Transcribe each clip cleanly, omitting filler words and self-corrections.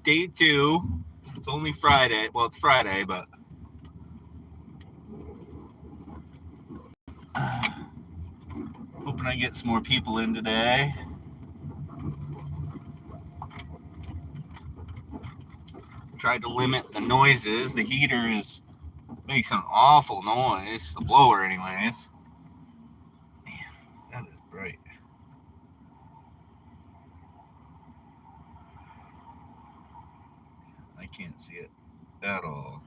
day 2. It's only Friday. Well, it's Friday, but hoping I get some more people in today. Tried to limit the noises. The heater makes an awful noise. The blower, anyways. Man, that is bright. I can't see it at all.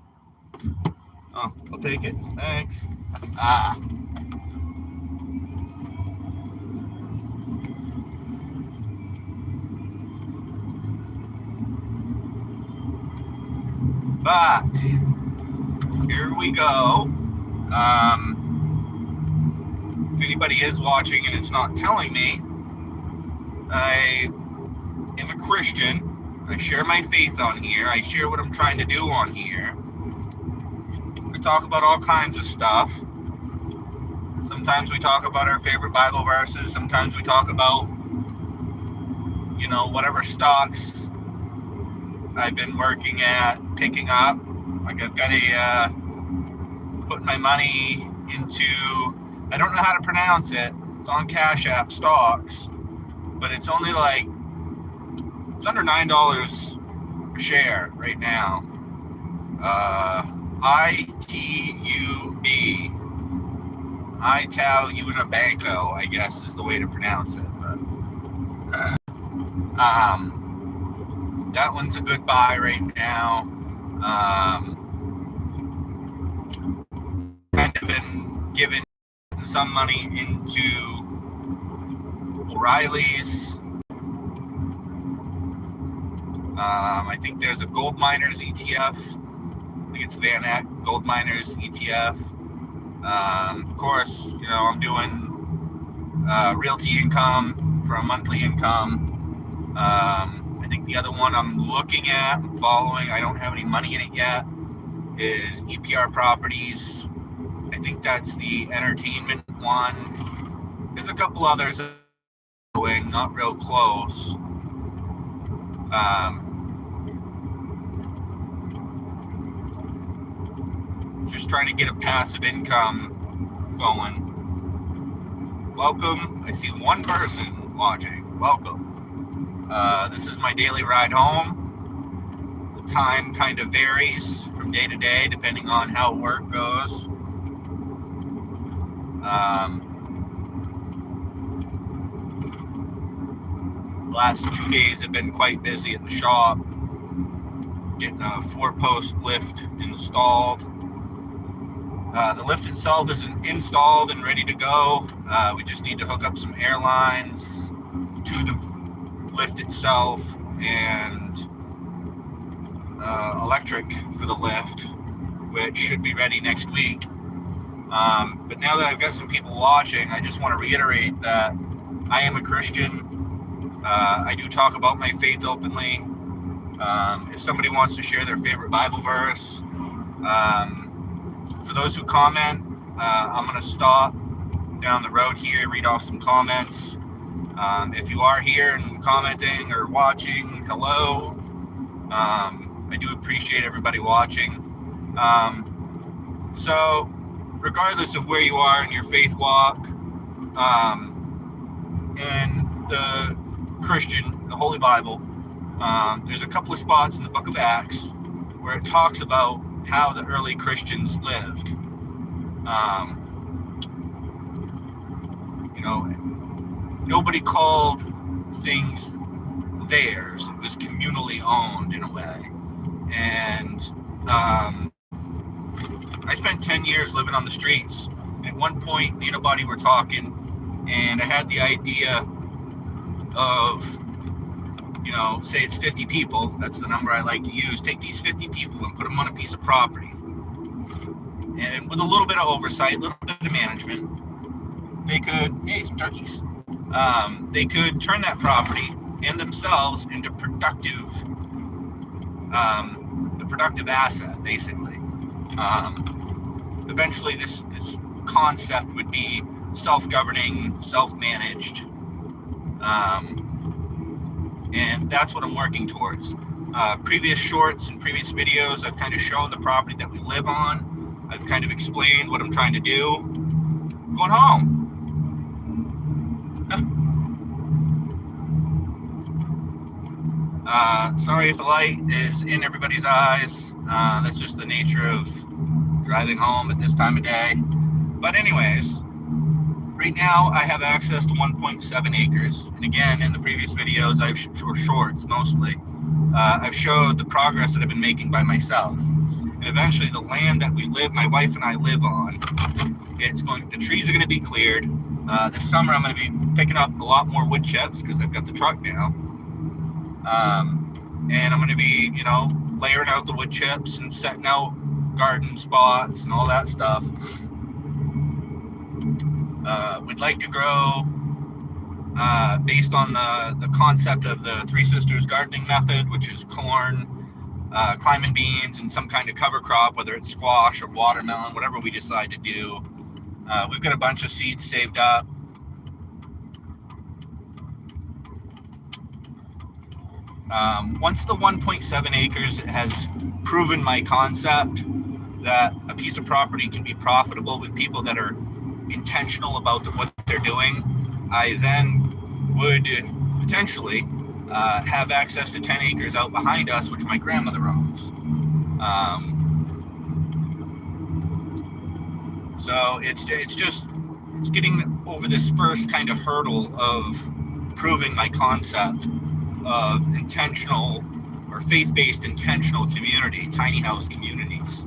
Oh, I'll take it. Thanks. But here we go. If anybody is watching and it's not telling me, I am a Christian. I share my faith on here. I share what I'm trying to do on here. We talk about all kinds of stuff. Sometimes we talk about our favorite Bible verses. Sometimes we talk about, whatever stocks I've been working at picking up. Like I've got put my money into, I don't know how to pronounce it. It's on Cash App stocks, but it's only it's under $9 a share right now. ITUB, Ital Unibanco, I guess is the way to pronounce it. But that one's a good buy right now. Kind of been giving some money into O'Reilly's. I think there's a gold miners ETF. I think it's Van Eck Gold Miners ETF. Of course, I'm doing realty income for a monthly income. I think the other one I'm looking at, I'm following, I don't have any money in it yet, is EPR Properties. I think that's the entertainment one. There's a couple others going, not real close. Just trying to get a passive income going. Welcome. I see one person watching. Welcome. This is my daily ride home. The time kind of varies from day to day depending on how work goes. The last 2 days have been quite busy at the shop, getting a 4-post lift installed. The lift itself is installed and ready to go. We just need to hook up some air lines to the lift itself and electric for the lift, which should be ready next week. But now that I've got some people watching, I just want to reiterate that I am a Christian. I do talk about my faith openly. If somebody wants to share their favorite Bible verse, for those who comment, I'm going to stop down the road here, read off some comments. If you are here and commenting or watching, hello. I do appreciate everybody watching. So, regardless of where you are in your faith walk, in the Christian, the Holy Bible, there's a couple of spots in the book of Acts where it talks about how the early Christians lived. Nobody called things theirs. It was communally owned in a way. And I spent 10 years living on the streets. At one point, me and a buddy were talking, and I had the idea of, say it's 50 people. That's the number I like to use. Take these 50 people and put them on a piece of property. And with a little bit of oversight, a little bit of management, they could, some turkeys. They could turn that property and themselves into the productive asset, basically. Eventually, this concept would be self-governing, self-managed, and that's what I'm working towards. previous shorts and previous videos, I've kind of shown the property that we live on. I've kind of explained what I'm trying to do. I'm going home. Sorry if the light is in everybody's eyes. That's just the nature of driving home at this time of day. But anyways, right now I have access to 1.7 acres. And again, in the previous videos, or shorts mostly, I've showed the progress that I've been making by myself. And eventually the land that my wife and I live on, the trees are going to be cleared. This summer I'm going to be picking up a lot more wood chips because I've got the truck now. And I'm going to be, layering out the wood chips and setting out garden spots and all that stuff. We'd like to grow, based on the concept of the Three Sisters gardening method, which is corn, climbing beans, and some kind of cover crop, whether it's squash or watermelon, whatever we decide to do. We've got a bunch of seeds saved up. Once the 1.7 acres has proven my concept that a piece of property can be profitable with people that are intentional about what they're doing, I then would potentially have access to 10 acres out behind us, which my grandmother owns. So it's getting over this first kind of hurdle of proving my concept of intentional or faith-based intentional community, tiny house communities.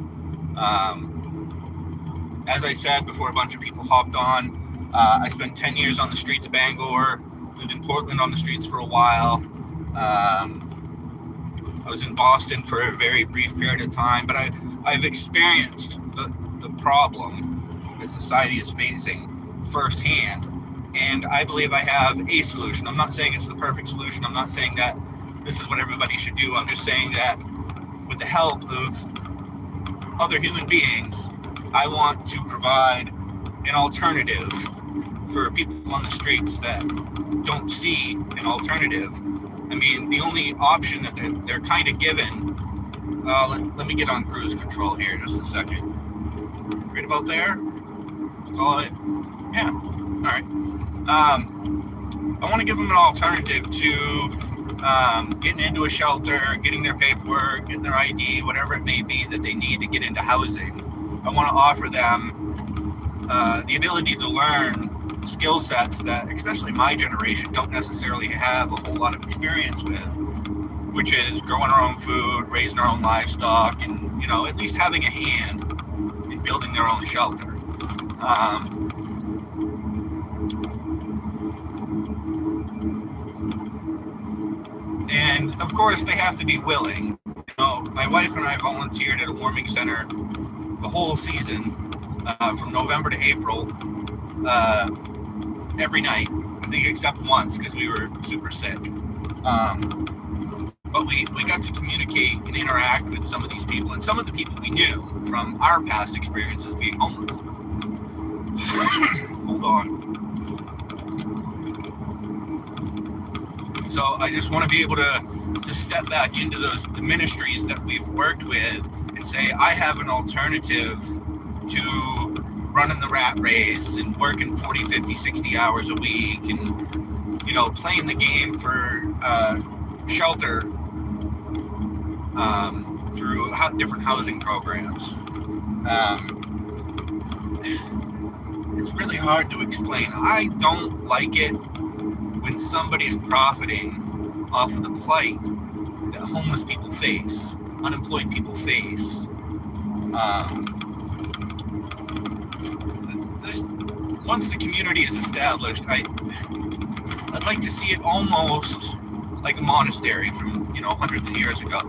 As I said before a bunch of people hopped on, I spent 10 years on the streets of Bangor, lived in Portland on the streets for a while. I was in Boston for a very brief period of time, but I've experienced the problem that society is facing firsthand. And I believe I have a solution. I'm not saying it's the perfect solution. I'm not saying that this is what everybody should do. I'm just saying that with the help of other human beings, I want to provide an alternative for people on the streets that don't see an alternative. I mean, the only option that they're kind of given, let me get on cruise control here just a second. Right about there? Let's call it, yeah, all right. I want to give them an alternative to getting into a shelter, getting their paperwork, getting their ID, whatever it may be that they need to get into housing. I want to offer them the ability to learn skill sets that, especially my generation, don't necessarily have a whole lot of experience with, which is growing our own food, raising our own livestock, and, at least having a hand in building their own shelter. And of course, they have to be willing. My wife and I volunteered at a warming center the whole season, from November to April, every night, I think, except once because we were super sick. But we got to communicate and interact with some of these people, and some of the people we knew from our past experiences being homeless. Hold on. So I just want to be able to step back into the ministries that we've worked with and say, I have an alternative to running the rat race and working 40, 50, 60 hours a week and, playing the game for shelter through different housing programs. It's really hard to explain. I don't like it when somebody's profiting off of the plight that homeless people face, unemployed people face. Once the community is established, I'd like to see it almost like a monastery from, hundreds of years ago.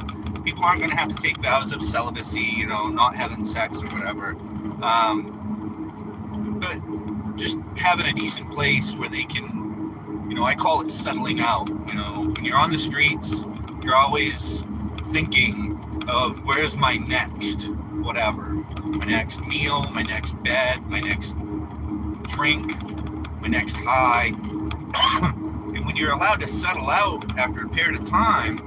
People aren't going to have to take vows of celibacy, not having sex or whatever. But just having a decent place where they can, I call it settling out. When you're on the streets, you're always thinking of where's my next whatever, my next meal, my next bed, my next drink, my next high. And when you're allowed to settle out after a period of time,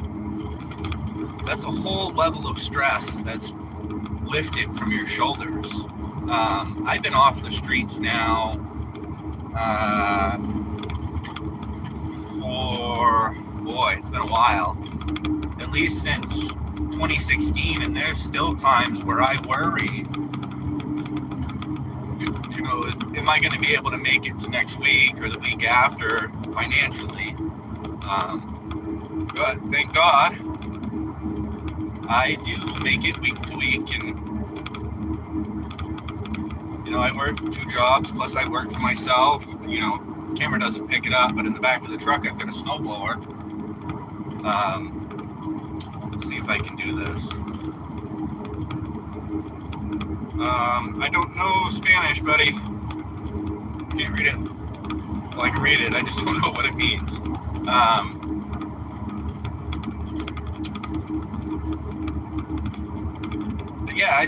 that's a whole level of stress that's lifted from your shoulders. I've been off the streets now it's been a while, at least since 2016, and there's still times where I worry, am I going to be able to make it to next week or the week after financially? But thank God I do make it week to week, and I work 2 jobs, plus I work for myself. The camera doesn't pick it up, but in the back of the truck I've got a snowblower. Let's see if I can do this. I don't know Spanish, buddy. Can't read it. Well, I can read it, I just don't know what it means. But yeah,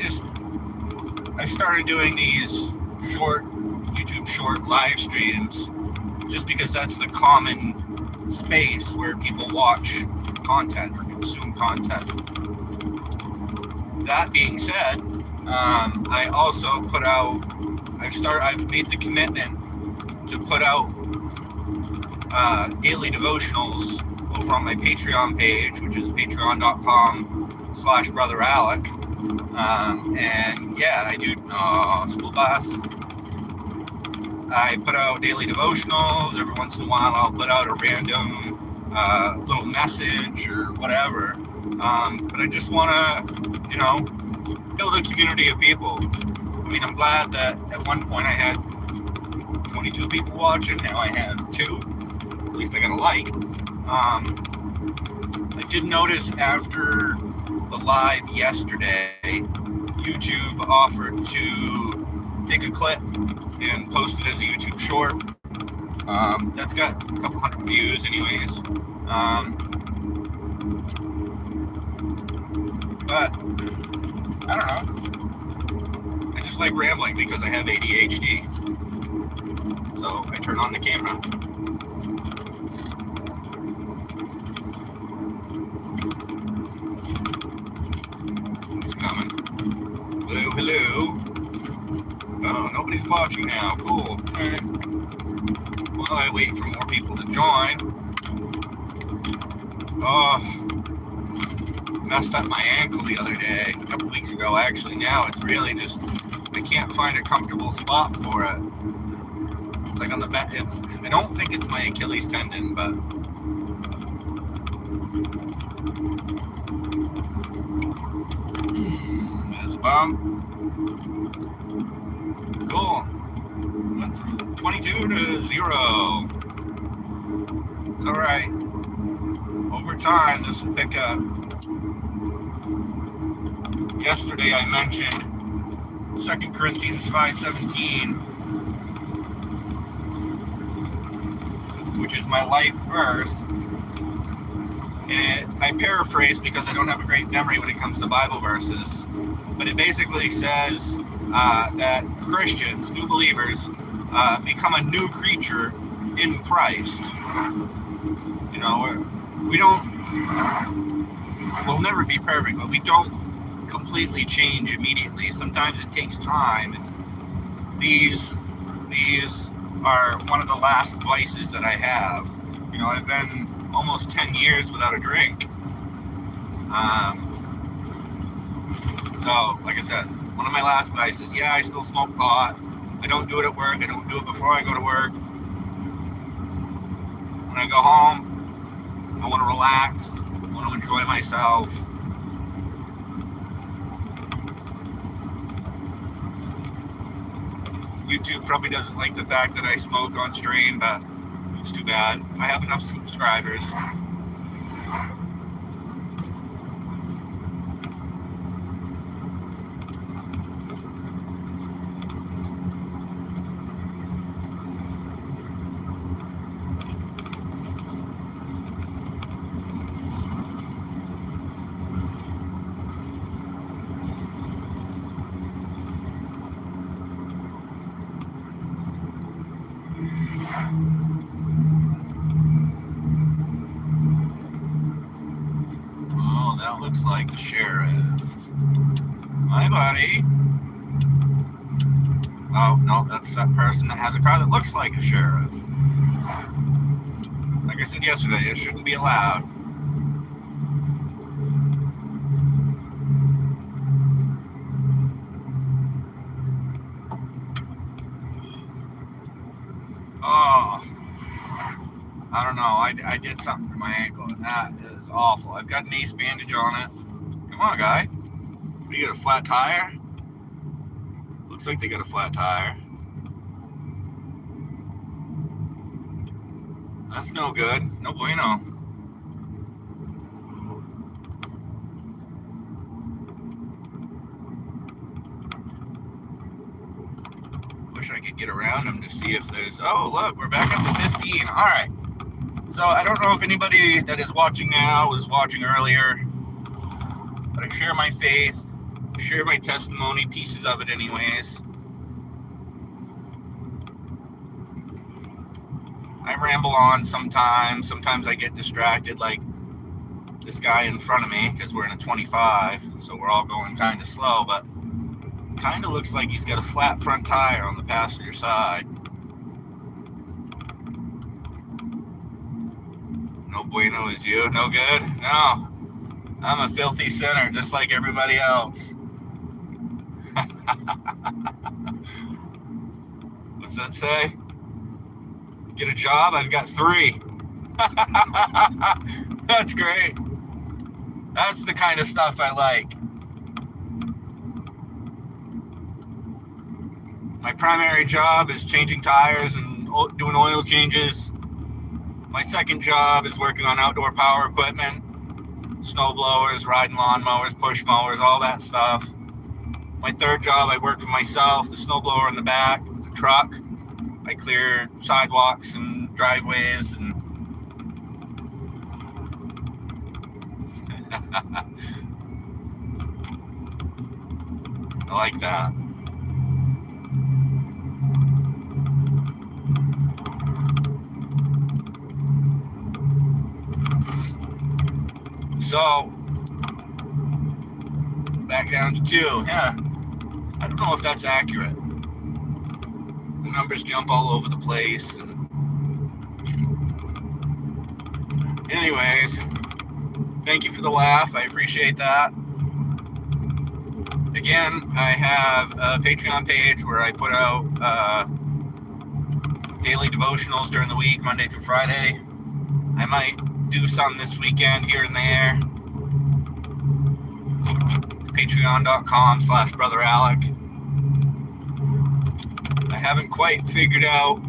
I started doing these YouTube short live streams just because that's the common space where people watch content or consume content. That being said, I also I've made the commitment to put out daily devotionals over on my Patreon page, which is patreon.com/brotheralec. And yeah, I do school bus. I put out daily devotionals. Every once in a while I'll put out a random little message or whatever. But I just want to, build a community of people. I mean, I'm glad that at one point I had 22 people watching. Now I have 2. At least I got a like. I did notice after the live yesterday, YouTube offered to take a clip and post it as a YouTube short. That's got a couple hundred views anyways. But I don't know. I just like rambling because I have ADHD. So I turn on the camera. He's coming. Hello. Oh, nobody's watching now. Cool. Alright. While I wait for more people to join. Oh, messed up my ankle the other day, a couple weeks ago actually. Now it's really just, I can't find a comfortable spot for it. It's like on the back, I don't think it's my Achilles tendon, but there's a bump. Cool. Went from 22 to 0. It's alright. Over time, this will pick up. Yesterday I mentioned 2 Corinthians 5:17, which is my life verse. And I paraphrase because I don't have a great memory when it comes to Bible verses. But it basically says that Christians, new believers, become a new creature in Christ. We'll never be perfect, but we don't completely change immediately. Sometimes it takes time, and these are one of the last vices that I have. I've been almost 10 years without a drink. So, like I said, one of my last vices. Yeah, I still smoke pot. I don't do it at work. I don't do it before I go to work. When I go home, I want to relax. I want to enjoy myself. YouTube probably doesn't like the fact that I smoke on stream, but it's too bad. I have enough subscribers. that looks like the sheriff. Hi, buddy. Oh, no, that's that person that has a car that looks like a sheriff. Like I said yesterday, it shouldn't be allowed. Oh, I don't know. I did something to my ankle, and that is awful. I've got an ace bandage on it. Come on, guy. What, you got a flat tire? Looks like they got a flat tire. That's no good. No bueno. Wish I could get around them to see if there's... Oh, look, we're back up to 15. All right. So I don't know if anybody that is watching now was watching earlier, but I share my faith, share my testimony, pieces of it anyways. I ramble on sometimes. Sometimes I get distracted like this guy in front of me because we're in a 25, so we're all going kind of slow, but kind of looks like he's got a flat front tire on the passenger side. No bueno is you? No good? No. I'm a filthy sinner just like everybody else. What's that say? Get a job? I've got 3. That's great. That's the kind of stuff I like. My primary job is changing tires and doing oil changes. My second job is working on outdoor power equipment, snow blowers, riding lawnmowers, push mowers, all that stuff. My third job, I work for myself, the snow blower in the back, the truck. I clear sidewalks and driveways and I like that. So, back down to 2. Yeah, I don't know if that's accurate. The numbers jump all over the place. Anyways, thank you for the laugh. I appreciate that. Again, I have a Patreon page where I put out daily devotionals during the week, Monday through Friday. I might do some this weekend here and there. Patreon.com/BrotherAlec. I haven't quite figured out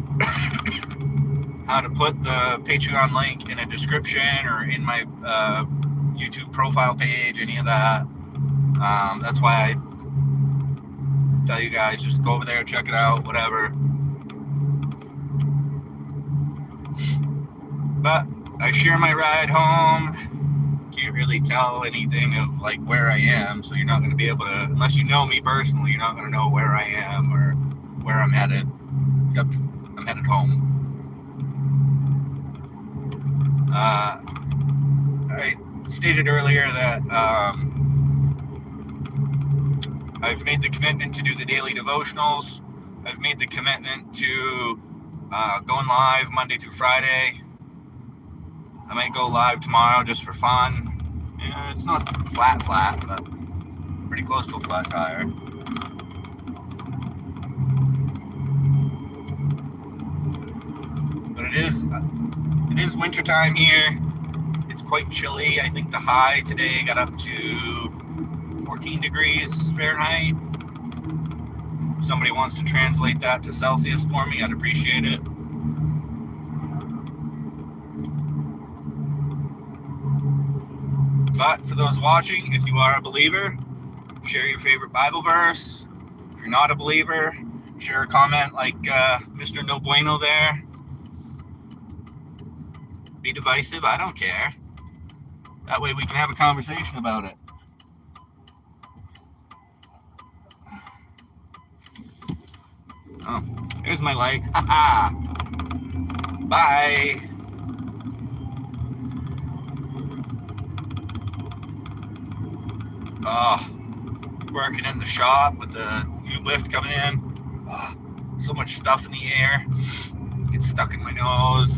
how to put the Patreon link in a description or in my YouTube profile page, any of that. That's why I tell you guys, just go over there, check it out, whatever. But I share my ride home. Can't really tell anything of like where I am, so you're not going to be able to, unless you know me personally, you're not going to know where I am or where I'm headed, except I'm headed home. I stated earlier that I've made the commitment to do the daily devotionals. I've made the commitment to going live Monday through Friday. I might go live tomorrow just for fun. Yeah, it's not flat, but pretty close to a flat tire. But it is winter time here. It's quite chilly. I think the high today got up to 14 degrees Fahrenheit. If somebody wants to translate that to Celsius for me, I'd appreciate it. But for those watching, if you are a believer, share your favorite Bible verse. If you're not a believer, share a comment like Mr. No Bueno there. Be divisive, I don't care. That way we can have a conversation about it. Oh, here's my light. Ha-ha. Bye. Working in the shop with the new lift coming in. So much stuff in the air. Gets stuck in my nose.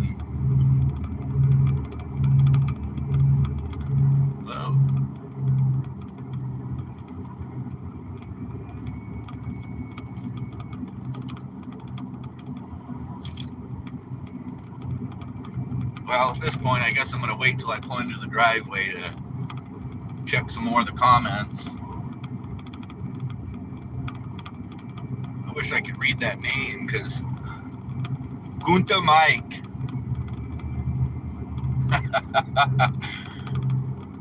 Whoa. Well, at this point, I guess I'm going to wait till I pull into the driveway to check some more of the comments. I wish I could read that name, because Gunta Mike.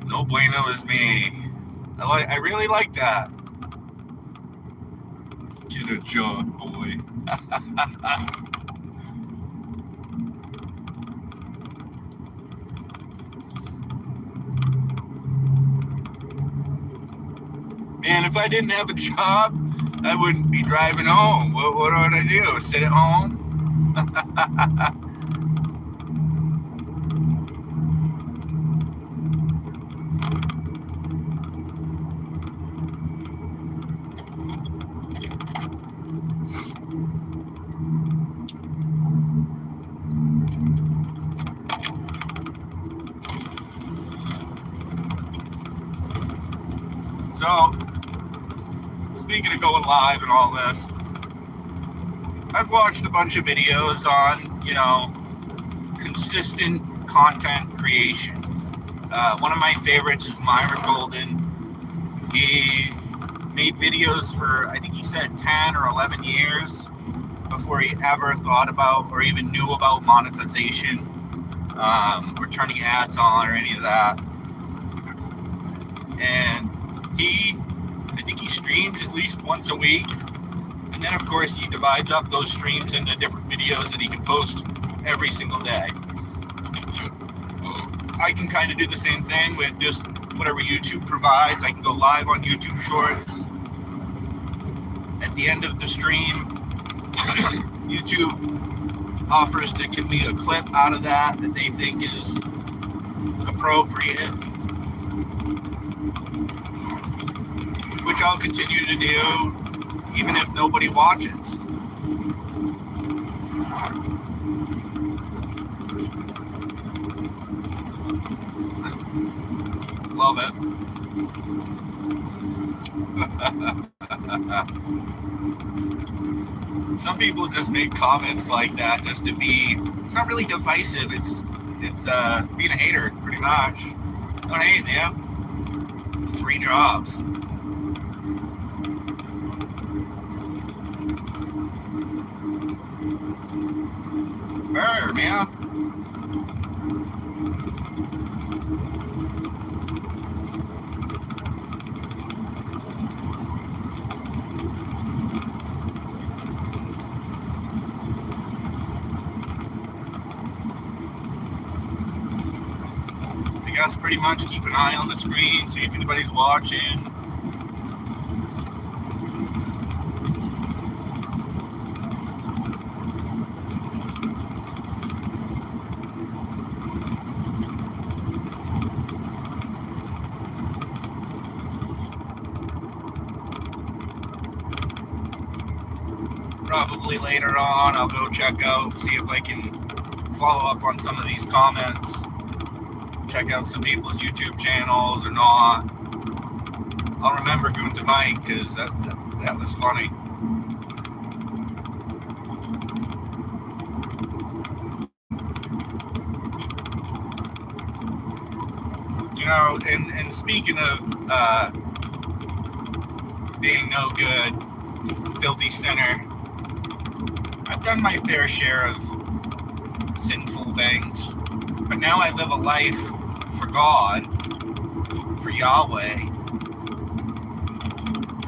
No bueno is me. I really like that. Get a job, boy. Man, if I didn't have a job, I wouldn't be driving home. What would I do? Sit at home? So, speaking of going live and all this, I've watched a bunch of videos on, consistent content creation. One of my favorites is Myron Golden. He made videos for, I think he said 10 or 11 years before he ever thought about or even knew about monetization, or turning ads on or any of that. And I think he streams at least once a week. And then, of course, he divides up those streams into different videos that he can post every single day. I can kind of do the same thing with just whatever YouTube provides. I can go live on YouTube Shorts. At the end of the stream, YouTube offers to give me a clip out of that they think is appropriate, which I'll continue to do even if nobody watches. Love it. Some people just make comments like that just to be, it's not really divisive, it's being a hater, pretty much. Don't hate, man. 3 jobs. Burr, man. I guess pretty much keep an eye on the screen, see if anybody's watching. Probably later on I'll go check out, see if I can follow up on some of these comments, check out some people's YouTube channels or not. I'll remember Gunta Mike, because that was funny. And speaking of being no good, filthy sinner, I've done my fair share of sinful things, but now I live a life for God, for Yahweh,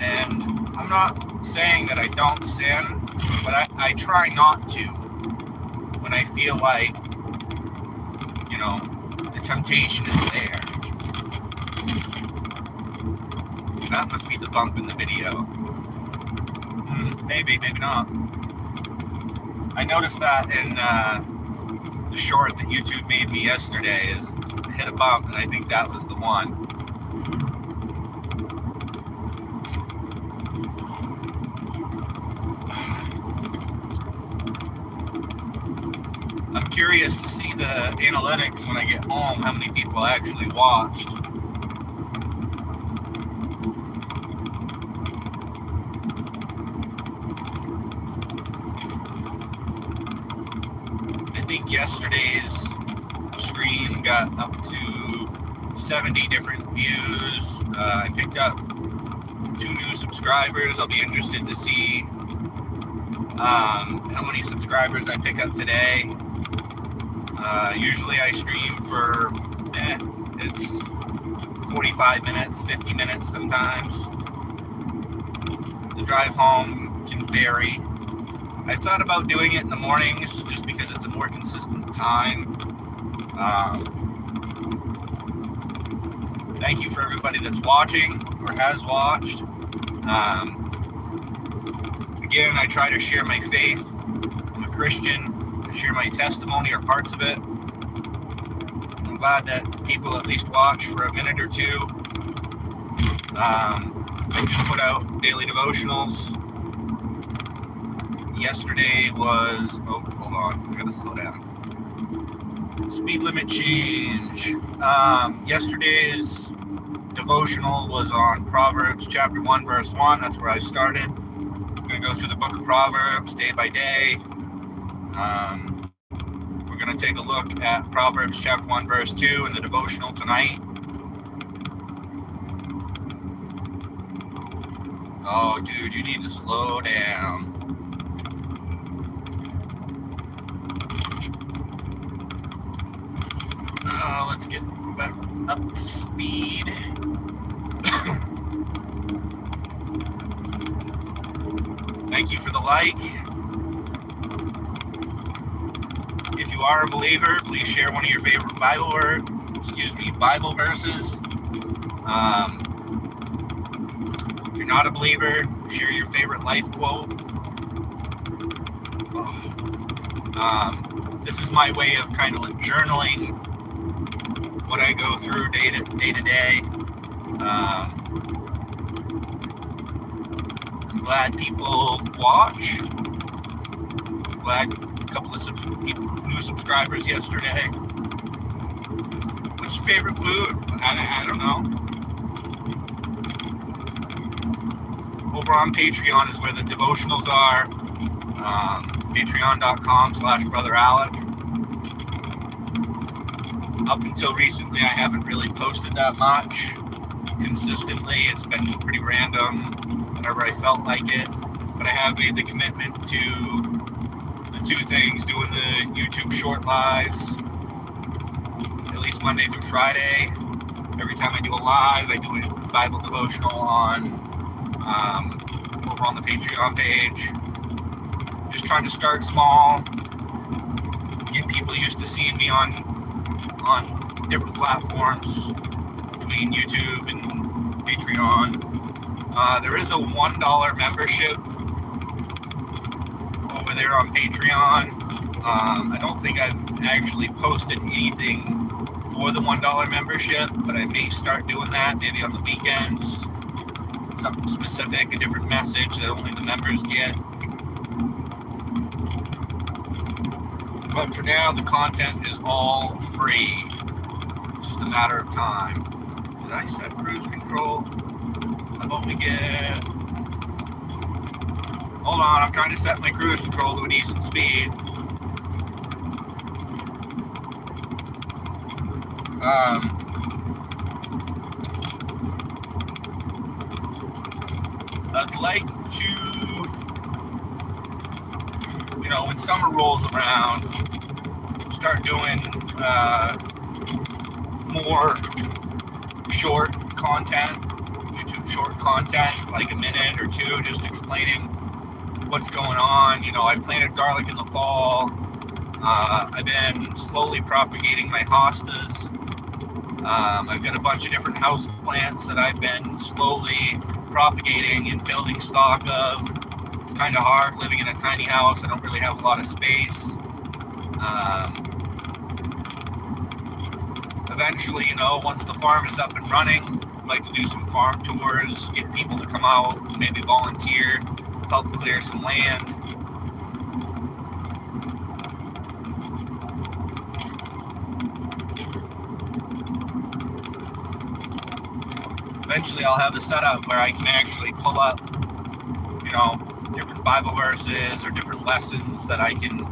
and I'm not saying that I don't sin, but I try not to when I feel like, the temptation is there. That must be the bump in the video. Maybe not. I noticed that in the short that YouTube made me yesterday, is hit a bump, and I think that was the one. curious to see the analytics when I get home, how many people actually watched. I think yesterday's stream got up to 70 different views. I picked up 2 new subscribers. I'll be interested to see how many subscribers I pick up today. Usually I stream for, it's 45 minutes, 50 minutes sometimes. The drive home can vary. I thought about doing it in the mornings just because it's a more consistent time. Thank you for everybody that's watching or has watched. Again, I try to share my faith. I'm a Christian. I share my testimony or parts of it. I'm glad that people at least watch for a minute or two. I do put out daily devotionals. Yesterday was, hold on, I gotta slow down. Speed limit change. Yesterday's devotional was on Proverbs chapter 1, verse 1. That's where I started. I'm going to go through the book of Proverbs day by day. We're going to take a look at Proverbs chapter 1, verse 2 in the devotional tonight. Oh, dude, you need to slow down. Let's get back up to speed. Thank you for the like. If you are a believer, please share one of your favorite Bible verses. If you're not a believer, share your favorite life quote. This is my way of kind of journaling what I go through day to day. I'm glad people watch. I'm glad a couple of new subscribers yesterday. What's your favorite food? I don't know. Over on Patreon is where the devotionals are. Patreon.com/Brother Alec. Up until recently, I haven't really posted that much consistently. It's been pretty random whenever I felt like it. But I have made the commitment to the 2 things, doing the YouTube short lives, at least Monday through Friday. Every time I do a live, I do a Bible devotional on over on the Patreon page. Just trying to start small, get people used to seeing me on different platforms between YouTube and Patreon. There is a $1 membership over there on Patreon. I don't think I've actually posted anything for the $1 membership, but I may start doing that maybe on the weekends. Something specific, a different message that only the members get. But for now, the content is all free. It's just a matter of time. Did I set cruise control? How about we get... Hold on, I'm trying to set my cruise control to a decent speed. I'd like to, when summer rolls around, start doing more short content, YouTube short content, like a minute or 2, just explaining what's going on. I planted garlic in the fall. I've been slowly propagating my hostas. I've got a bunch of different house plants that I've been slowly propagating and building stock of. It's kind of hard living in a tiny house. I don't really have a lot of space. Eventually, once the farm is up and running, I'd like to do some farm tours, get people to come out, maybe volunteer, help clear some land. eventually I'll have the setup where I can actually pull up, different Bible verses or different lessons that I can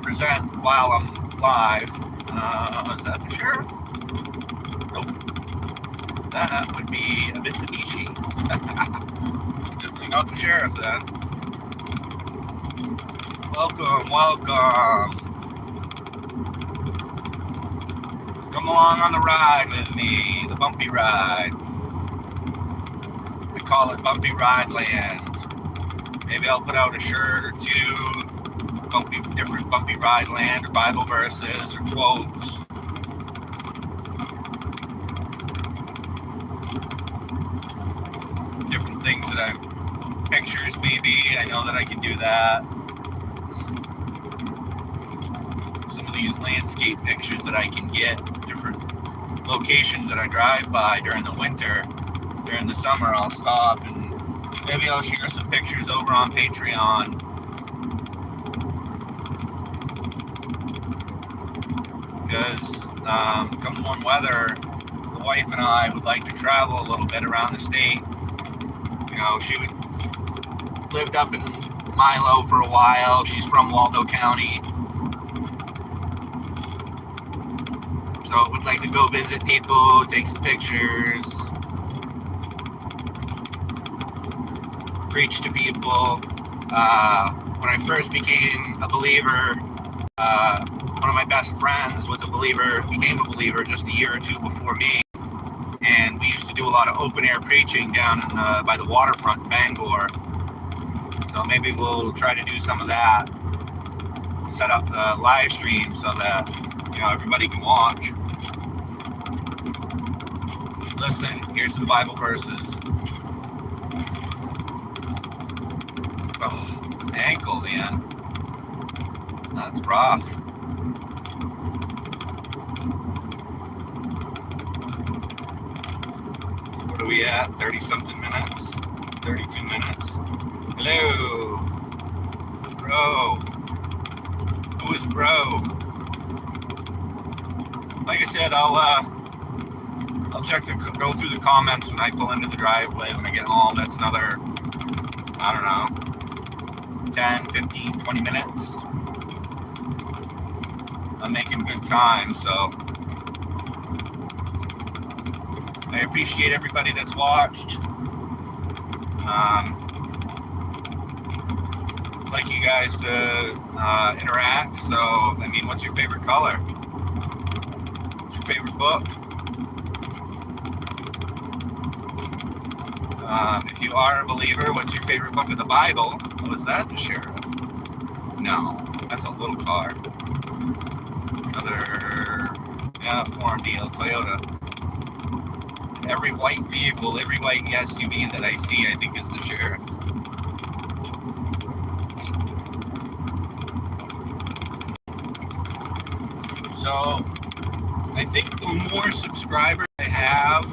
present while I'm live. Is that the sheriff? Nope. That would be a Mitsubishi. Definitely not the sheriff then. Welcome. Come along on the ride with me, the bumpy ride. We call it Bumpy Ride Land. Maybe I'll put out a shirt or two, different Bumpy Ride Land or Bible verses or quotes. Different things that pictures maybe, I know that I can do that. Some of these landscape pictures that I can get, different locations that I drive by during the winter. During the summer I'll stop and maybe I'll share some pictures over on Patreon. Because come warm weather, the wife and I would like to travel a little bit around the state. She lived up in Milo for a while. She's from Waldo County. So would like to go visit people, take some pictures, preach to people. When I first became a believer, one of my best friends became a believer just a year or two before me. And we used to do a lot of open air preaching down by the waterfront in Bangor. So maybe we'll try to do some of that. Set up a live stream so that, everybody can watch. Listen, here's some Bible verses. Oh, his ankle, man. That's rough. So what are we at? 30-something minutes? 32 minutes? Hello? Bro? Who is bro? Like I said, I'll go through the comments when I pull into the driveway when I get home. That's another, 10, 15, 20 minutes. I'm making good time, so I appreciate everybody that's watched. Like you guys to interact. So, what's your favorite color? What's your favorite book? If you are a believer, what's your favorite book of the Bible? Oh, is that the sheriff? No, that's a little car. Another, foreign deal, Toyota. Every white vehicle, every white SUV that I see, I think is the sheriff. So, I think the more subscribers I have,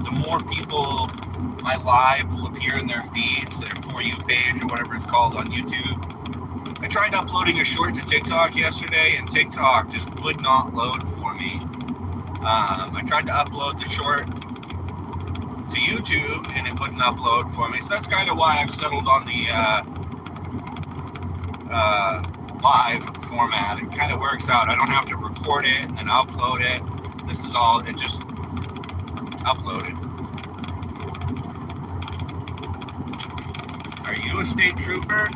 the more people my live will appear in their feeds, their For You page or whatever it's called on YouTube. I tried uploading a short to TikTok yesterday, and TikTok just would not load for me. I tried to upload the short to YouTube, and it wouldn't upload for me. So that's kind of why I've settled on the live format. It kind of works out. I don't have to record it and upload it. This is all, it just uploaded. Are you a state trooper?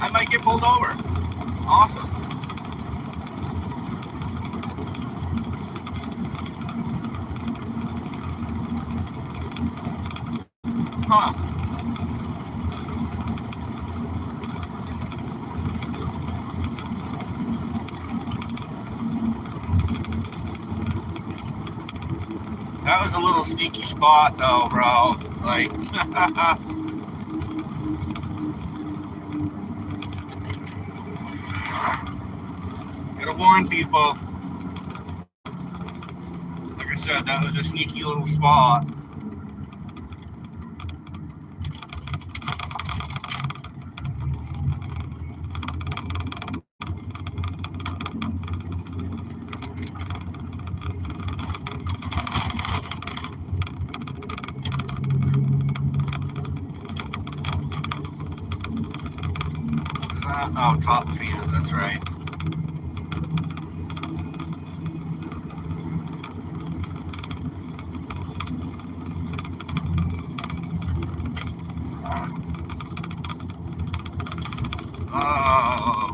I might get pulled over. Awesome. Huh. That was a little sneaky spot though, bro. Like, gotta warn people. Like I said, that was a sneaky little spot. Oh, top fans, that's right. Oh,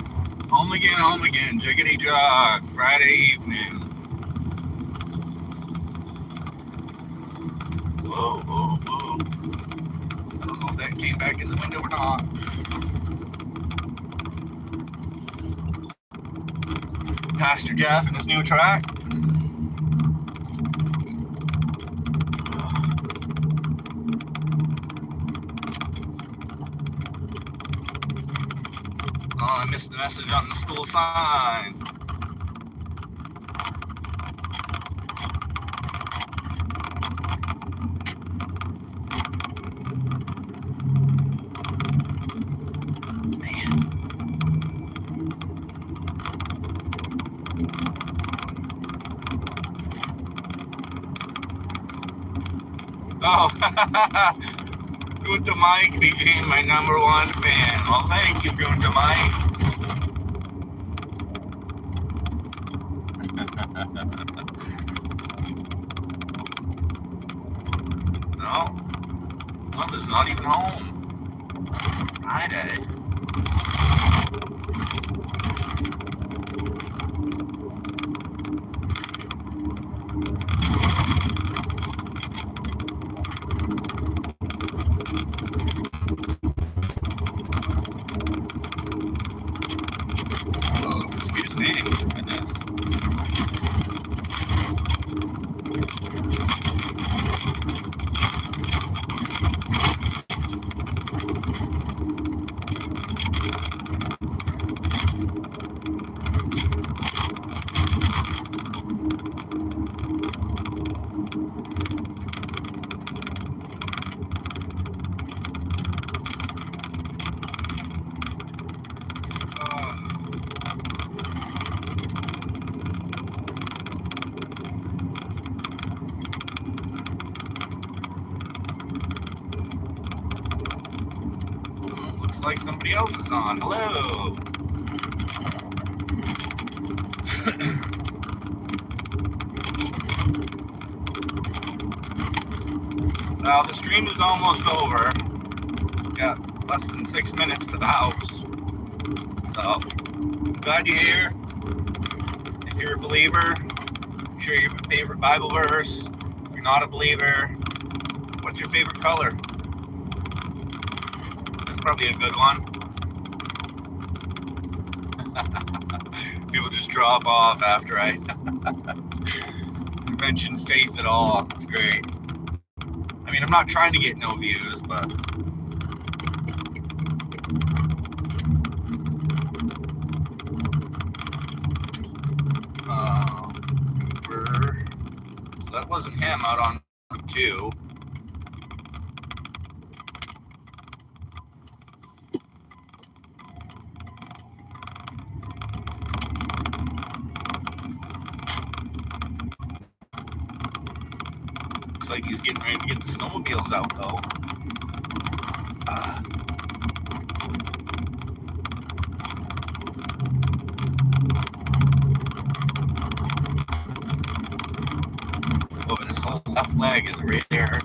home again, jiggity jog, Friday evening. Whoa, whoa, whoa. I don't know if that came back in the window or not. Pastor Jeff and his new track. Oh, I missed the message on the school sign. Man. Oh, Gunta Mike became my #1 fan. Well, thank you, Gunta Mike. No, mother's not even home. Friday. Oh, excuse me. Goodness. Looks like somebody else is on. Hello. Well, the stream is almost over. Got less than 6 minutes to the house. So, I'm glad you're here. If you're a believer, share your favorite Bible verse. If you're not a believer, what's your favorite color? That's probably a good one. People just drop off after I mention faith at all. It's great. I mean, I'm not trying to get no views, but so that wasn't him out on 2. Looks like he's getting ready to get the snowmobiles out, though. Oh, and this whole left leg is right there.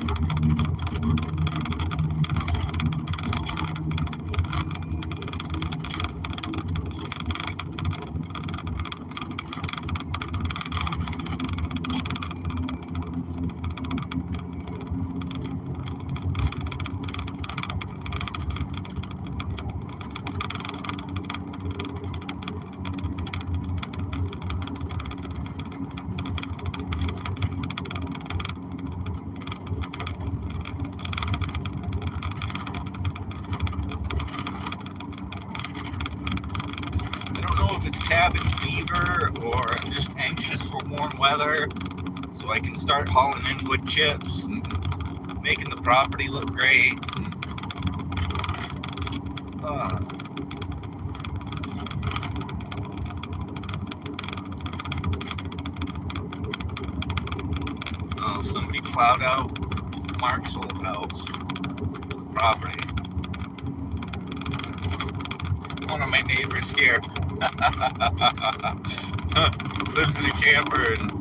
Cabin fever, or I'm just anxious for warm weather so I can start hauling in wood chips and making the property look great. Oh, somebody plowed out Mark's old house, property. one of my neighbors here lives in a camper, and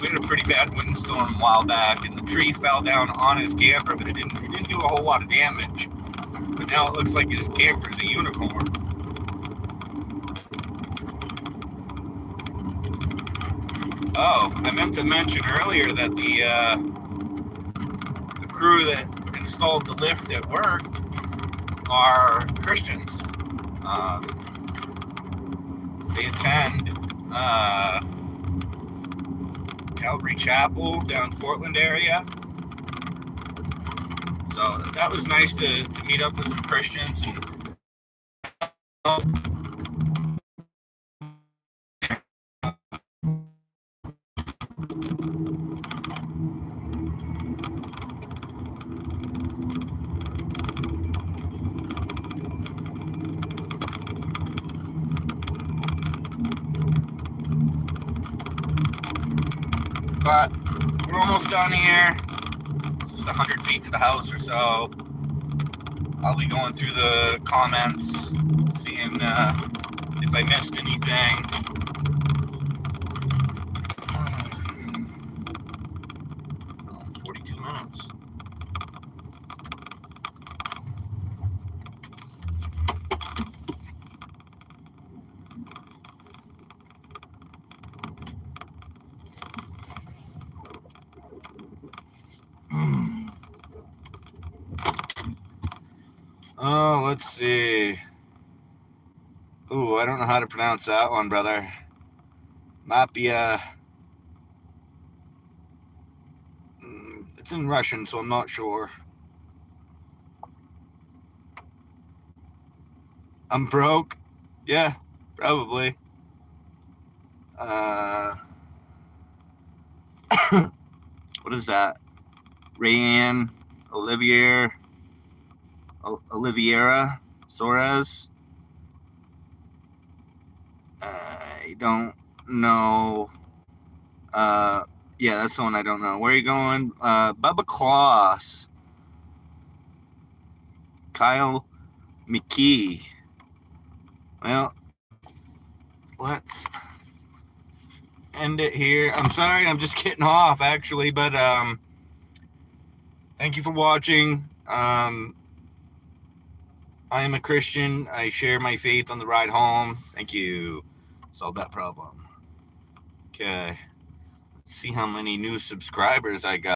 we had a pretty bad windstorm a while back, and the tree fell down on his camper, but it didn't do a whole lot of damage. But now it looks like his camper's a unicorn. Oh, I meant to mention earlier that the crew that installed the lift at work are Christians. They attend Calvary Chapel down Portland area. So that was nice to meet up with some Christians. But we're almost done here. Just 100 feet to the house or so. I'll be going through the comments, seeing if I missed anything. 42 minutes. Oh, let's see. Ooh, I don't know how to pronounce that one, brother. Mapia. It's in Russian, so I'm not sure. I'm broke? Yeah, probably. What is that? Rayanne Oliviera Suarez. I don't know. Yeah, that's the one I don't know. Where are you going? Bubba Kloss. Kyle McKee. Well, let's end it here. I'm sorry, I'm just getting off actually, but thank you for watching. I am a Christian. I share my faith on the ride home. Thank you. Solved that problem. Okay. Let's see how many new subscribers I got.